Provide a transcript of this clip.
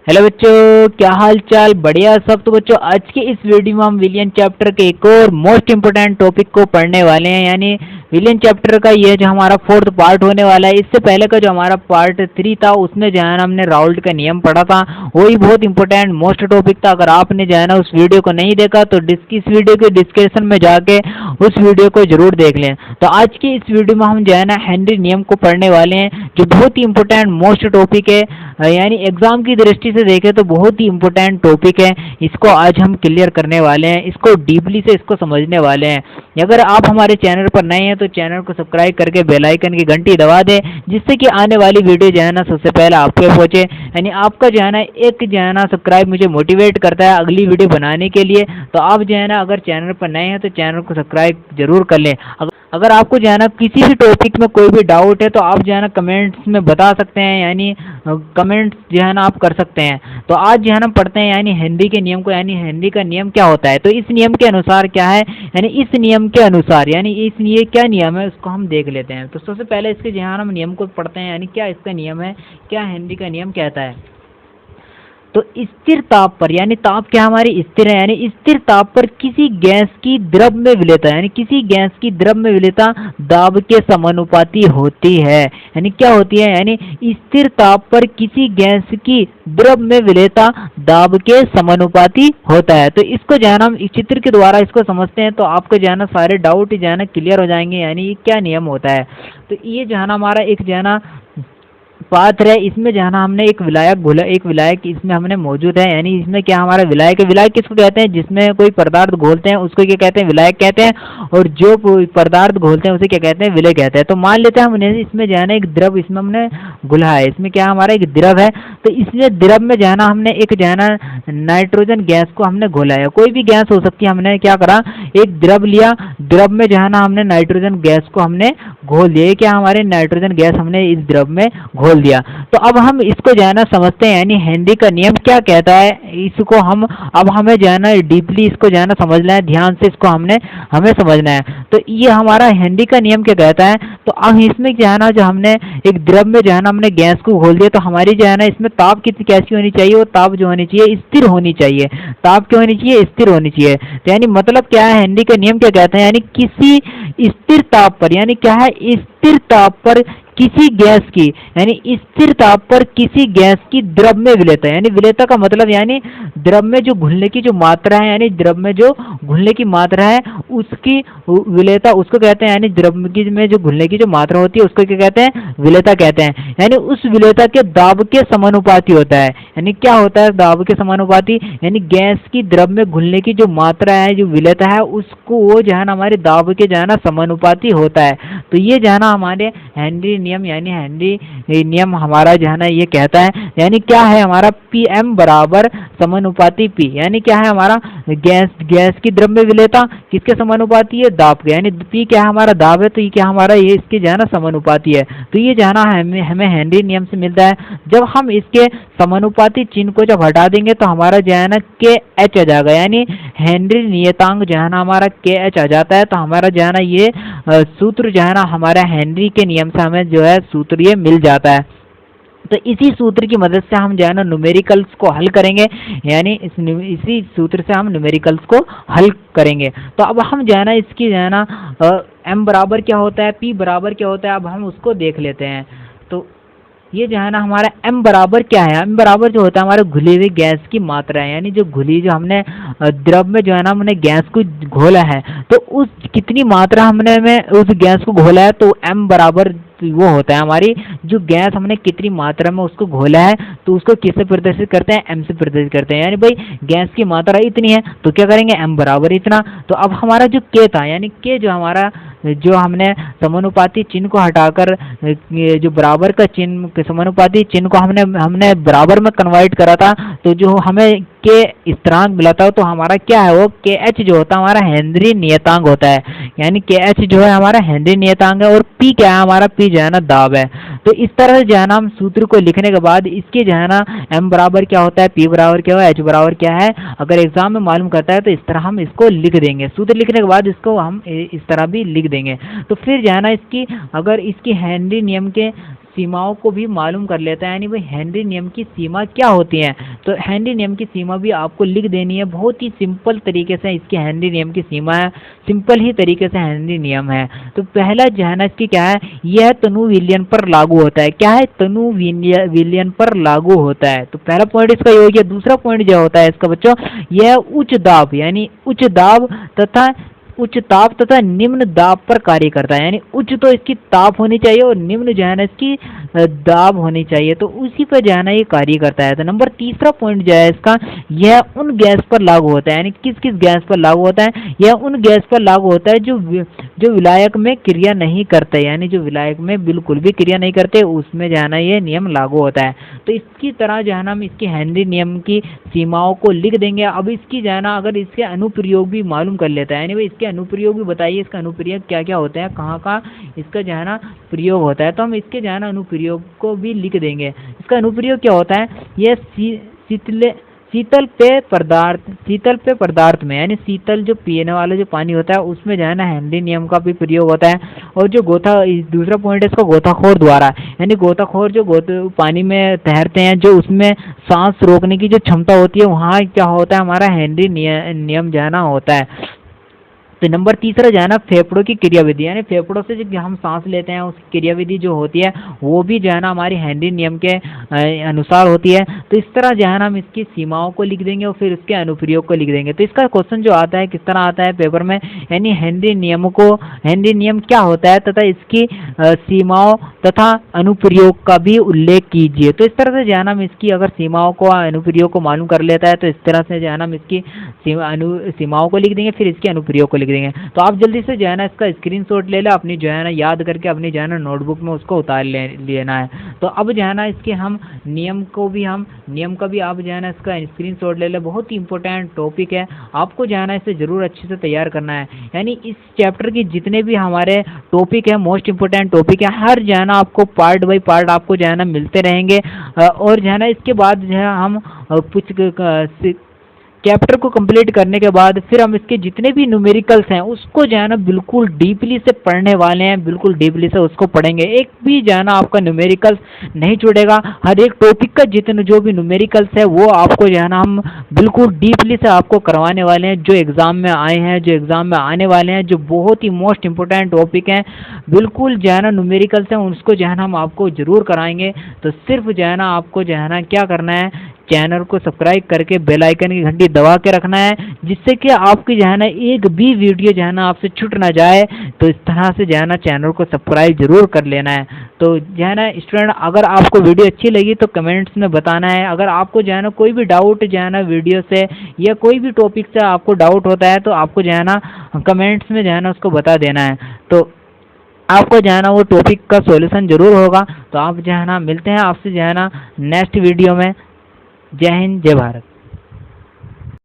Hello बच्चों, क्या हाल चाल? बढ़िया सब। तो बच्चों, आज के इस वीडियो में हम विलियन चैप्टर के एक और मोस्ट इम्पोर्टेंट टॉपिक को पढ़ने वाले हैं, यानी विलियन चैप्टर का ये जो हमारा फोर्थ पार्ट होने वाला है। इससे पहले का जो हमारा पार्ट 3 था उसमें जो है ना हमने राउल्ट का नियम पढ़ा था, वही बहुत इंपॉर्टेंट मोस्ट टॉपिक था। अगर आपने जो है ना उस वीडियो को नहीं देखा तो इस वीडियो के डिस्क्रिप्शन में जाके उस वीडियो को जरूर देख लें। तो आज की इस वीडियो में हम जो है ना हेनरी नियम को पढ़ने वाले हैं, जो बहुत ही इंपॉर्टेंट मोस्ट टॉपिक है, यानी एग्जाम की दृष्टि से देखें तो बहुत ही इंपॉर्टेंट टॉपिक है। इसको आज हम क्लियर करने वाले हैं, इसको डीपली से इसको समझने वाले हैं। अगर आप हमारे चैनल पर नए हैं तो चैनल को सब्सक्राइब करके बेल आइकन की घंटी दबा दें, जिससे कि आने वाली वीडियो जो है ना सबसे पहले आपके पहुंचे। यानी आपका जो है ना एक जो है ना सब्सक्राइब मुझे मोटिवेट करता है अगली वीडियो बनाने के लिए। तो आप जो है ना अगर चैनल पर नए हैं तो चैनल को सब्सक्राइब जरूर कर लें। अगर आपको जो है ना किसी भी टॉपिक में कोई भी डाउट है तो आप जो है ना कमेंट्स में बता सकते हैं, यानी कमेंट्स जो है ना आप कर सकते हैं। तो आज जो है ना पढ़ते हैं यानी हेनरी के नियम को, यानी हेनरी का नियम क्या होता है। तो इस नियम के अनुसार क्या है, यानी इस नियम के अनुसार यानी इस ये क्या नियम है उसको हम देख लेते हैं। तो सबसे पहले इसके जो है हम नियम को पढ़ते हैं, यानी क्या इसका नियम है, क्या हेनरी का नियम कहता है। तो स्थिर ताप पर, यानी ताप क्या हमारी स्थिर है, यानी स्थिर ताप पर किसी गैस की द्रव में विलेयता, यानी किसी गैस की द्रव में विलेयता दाब के समानुपाती होती है। यानी क्या होती है, यानी स्थिर ताप पर किसी गैस की द्रव में विलेयता दाब के समानुपाती होता है। तो इसको जो है ना हम इस चित्र के द्वारा इसको समझते हैं तो आपको जो है ना सारे डाउट जो है ना क्लियर हो जाएंगे, यानी ये क्या नियम होता है। तो ये जो है ना हमारा एक जो है ना पात्र है, इसमें जो है ना हमने एक विलायक घोला, एक विलायक इसमें हमने मौजूद है। यानी इसमें क्या हमारा विलायक है, विलायक किसको कहते हैं, जिसमें कोई पदार्थ घोलते हैं उसको क्या कहते हैं, विलायक कहते हैं। और जो पदार्थ घोलते हैं उसे क्या कहते हैं, विलय कहते हैं। तो मान लेते हैं हमने इसमें जो है ना एक द्रव इसमें हमने घुला है, इसमें क्या हमारा एक द्रव है। तो इसमें द्रव में जो है ना हमने एक जो है ना नाइट्रोजन गैस को हमने घोला है, कोई भी गैस हो सकती है। हमने क्या करा, एक द्रव लिया, द्रव में जो है ना हमने नाइट्रोजन गैस को हमने घोल दिया। क्या हमारे नाइट्रोजन गैस हमने इस द्रव में घोल दिया। तो अब हम इसको जो है ना समझते हैं, यानी हेनरी का नियम क्या कहता है। इसको हम अब हमें जो है ना डीपली इसको जो है ना समझना है, ध्यान से इसको हमें समझना है। तो ये हमारा हेनरी का नियम क्या कहता है। तो अब इसमें जो है ना जो हमने एक द्रव में जो है ना हमने गैस को घोल दिया, तो हमारी जो है ना इसमें ताप कितनी कैसी होनी चाहिए, वो ताप जो होनी चाहिए स्थिर होनी चाहिए। ताप क्या होनी चाहिए, स्थिर होनी चाहिए। तो यानी मतलब क्या है, हेनरी का नियम क्या कहता है, यानी किसी स्थिर ताप पर, यानी क्या है, स्थिर ताप पर किसी गैस की, यानी स्थिर ताप पर किसी गैस की द्रव में विलेयता, यानी विलेयता का मतलब यानी द्रव में जो घुलने की जो मात्रा है, यानी द्रव में जो घुलने की मात्रा है उसकी विलेयता उसको कहते हैं, यानी द्रव में जो घुलने की जो मात्रा होती है उसको क्या कहते हैं, विलेयता कहते हैं। यानी उस विलेयता के दाब के समानुपाती होता है। यानी क्या होता है दाब के समानुपाती, यानी गैस की द्रव में घुलने की जो मात्रा है, जो विलेयता है, उसको वो जो है ना हमारे दाब के जो है ना समानुपाती होता है। तो ये जो है ना हमारे हेनरी नियम, यानी हेनरी नियम हमारा जो है ना ये कहता है, यानी क्या है हमारा पी एम बराबर समानुपाती पी, यानी क्या है हमारा गैस की द्रव में विलेयता किसके समानुपाती है, दाब के। यानी पी क्या है हमारा, दाब है, तो ये क्या हमारा ये इसके जो है ना समानुपाती है। तो ये जो है ना हमें हेनरी नियम से मिलता है। जब हम इसके समानुपाती चिन्ह को जब हटा देंगे तो हमारा जो है ना के एच आ जाएगा, यानी हेनरी नियतांक जो है ना हमारा के एच आ जाता है। तो हमारा जो है ना ये सूत्र जो है ना हमारा हेनरी के नियम से हमें जो है सूत्र ये मिल जाता है। तो इसी सूत्र की मदद से हम जो है ना न्यूमेरिकल्स को हल करेंगे, यानी इसी सूत्र से हम न्यूमेरिकल्स को हल करेंगे। तो अब हम जो है ना इसकी जो है ना एम बराबर क्या होता है, पी बराबर क्या होता है, अब हम उसको देख लेते हैं। तो ये जो है ना हमारा m बराबर क्या है, m बराबर जो होता है हमारे घुली हुई गैस की मात्रा है, यानी जो हमने द्रव में जो है ना हमने गैस को घोला है, तो उस कितनी मात्रा हमने में उस गैस को घोला है, तो m बराबर वो होता है हमारी जो गैस हमने कितनी मात्रा में उसको घोला है, तो उसको किससे प्रदर्शित करते हैं, m से प्रदर्शित करते हैं। यानी भाई गैस की मात्रा इतनी है तो क्या करेंगे, m बराबर इतना। तो अब हमारा जो k था, यानी k जो हमारा जो हमने समानुपाती चिन्ह को हटाकर जो बराबर का चिन्ह, समानुपाती चिन्ह को हमने बराबर में कन्वर्ट करा था, तो जो हमें के स्थिरांक मिला था, तो हमारा क्या है वो के एच जो होता है हमारा हेनरी नियतांक होता है। यानी के एच जो है हमारा हेनरी नियतांक है, और पी क्या है हमारा, पी जो है ना दाब है। तो इस तरह जो है ना हम सूत्र को लिखने के बाद इसके जो है ना एम बराबर क्या होता है, पी बराबर क्या है, एच बराबर क्या है, अगर एग्जाम में मालूम करता है तो इस तरह हम इसको लिख देंगे। सूत्र लिखने के बाद इसको हम इस तरह भी लिख देंगे। तो फिर जो है ना इसकी अगर इसकी हेनरी नियम के सीमाओं को भी मालूम कर लेता है, यानी भाई हेनरी नियम की सीमा क्या होती है। तो हेनरी नियम की सीमा भी आपको लिख देनी है। बहुत ही सिंपल तरीके से इसकी हेनरी नियम की सीमा है, सिंपल ही तरीके से हेनरी नियम है। तो पहला जो है ना इसकी क्या है, यह तनु विलियन पर लागू होता है। क्या है, तनु विलियन पर लागू होता है। तो पहला पॉइंट इसका ये हो गया। दूसरा पॉइंट जो होता है इसका बच्चों, यह उच्च दाब यानी उच्च ताप तथा निम्न दाब पर कार्य करता है। यानी उच्च तो इसकी ताप होनी चाहिए और निम्न जो है ना इसकी दाब होनी चाहिए, तो उसी पर जो है ना ये कार्य करता है। तो नंबर तीसरा पॉइंट जो है इसका, यह उन गैस पर लागू होता है। यानी किस किस गैस पर लागू होता है, यह उन गैस पर लागू होता है जो विलायक में क्रिया नहीं करते, यानी जो विलायक में बिल्कुल भी क्रिया नहीं करते, उसमें जो है ना ये नियम लागू होता है। तो इसकी तरह जो है ना हम इसकी हेनरी नियम की सीमाओं को लिख देंगे। अब इसकी जो है ना अगर इसके अनुप्रयोग भी मालूम कर लेता है, यानी भाई इसके अनुप्रयोग भी बताइए, इसका अनुप्रयोग क्या क्या होता है, कहाँ कहाँ इसका जो है ना प्रयोग होता है, तो हम इसके जो है ना अनुप्रयोग को भी लिख देंगे। इसका अनुप्रयोग क्या होता है, यह शीतल पेय पदार्थ में, यानी शीतल जो पीने वाला जो पानी होता है उसमें जो है ना हेनरी नियम का भी प्रयोग होता है। और जो दूसरा पॉइंट है इसका गोताखोर द्वारा, यानी गोताखोर जो पानी में तैरते हैं, जो उसमें सांस रोकने की जो क्षमता होती है, वहाँ क्या होता है, हमारा हेनरी नियम जो है ना होता है। तो नंबर तीसरा जो है ना फेफड़ों की क्रियाविधि, यानी फेफड़ों से जो हम सांस लेते हैं उसकी क्रियाविधि जो होती है वो भी जो है ना हमारी हेनरी नियम के अनुसार होती है। तो इस तरह जो है ना हम इसकी सीमाओं को लिख देंगे और फिर इसके अनुप्रयोग को लिख देंगे। तो इसका क्वेश्चन जो आता है किस तरह आता है पेपर में, यानी हेनरी नियम क्या होता है तथा इसकी सीमाओं तथा अनुप्रयोग का भी उल्लेख कीजिए। तो इस तरह से जो है ना हम इसकी अगर सीमाओं को अनुप्रयोग को मालूम कर लेता है तो इस तरह से जो है ना हम इसकी सीमाओं को लिख देंगे, फिर इसके अनुप्रयोग को लिख देंगे। तो आप जल्दी से जो है ना इसका स्क्रीनशॉट ले लो, अपनी जो है ना याद करके अपनी जो है ना नोटबुक में उसको उतार लेना है। तो अब जो है ना इसके हम नियम का भी आप जो है ना इसका स्क्रीनशॉट ले लो। बहुत ही इंपॉर्टेंट टॉपिक है, आपको जो है ना इसे जरूर अच्छे से तैयार करना है। यानी इस चैप्टर की जितने भी हमारे टॉपिक है, मोस्ट इंपॉर्टेंट टॉपिक है, हर जो है ना आपको पार्ट बाई पार्ट आपको जो है ना मिलते रहेंगे। और जो है ना इसके बाद जो है हम कुछ चैप्टर को कंप्लीट करने के बाद फिर हम इसके जितने भी न्यूमेरिकल्स हैं उसको जो है ना बिल्कुल डीपली से पढ़ने वाले हैं, बिल्कुल डीपली से उसको पढ़ेंगे। एक भी जो है ना आपका न्यूमेरिकल्स नहीं छूटेगा। हर एक टॉपिक का जितने जो भी न्यूमेरिकल्स है वो आपको जो है ना हम बिल्कुल डीपली से आपको करवाने वाले हैं, जो एग्ज़ाम में आए हैं, जो एग्ज़ाम में आने वाले हैं, जो बहुत ही मोस्ट इंपॉर्टेंट टॉपिक हैं, बिल्कुल जो है ना न्यूमेरिकल्स हैं उसको जो है ना हम आपको ज़रूर कराएंगे। तो सिर्फ जो है ना आपको जो है ना क्या करना है, चैनल को सब्सक्राइब करके बेल आइकन की घंटी दबा के रखना है, जिससे कि आपकी जो है ना एक भी वीडियो जो है ना आपसे छूट ना जाए। तो इस तरह से जो है ना चैनल को सब्सक्राइब जरूर कर लेना है। तो जो है ना स्टूडेंट, अगर आपको वीडियो अच्छी लगी तो कमेंट्स में बताना है। अगर आपको जो है ना कोई भी डाउट जो है ना वीडियो से या कोई भी टॉपिक से आपको डाउट होता है तो आपको जो है ना कमेंट्स में जो है ना उसको बता देना है। तो आपको जो है ना वो टॉपिक का सॉल्यूशन जरूर होगा। तो आप जो है ना मिलते हैं आपसे जो है ना नेक्स्ट वीडियो में। जय हिंद, जय भारत।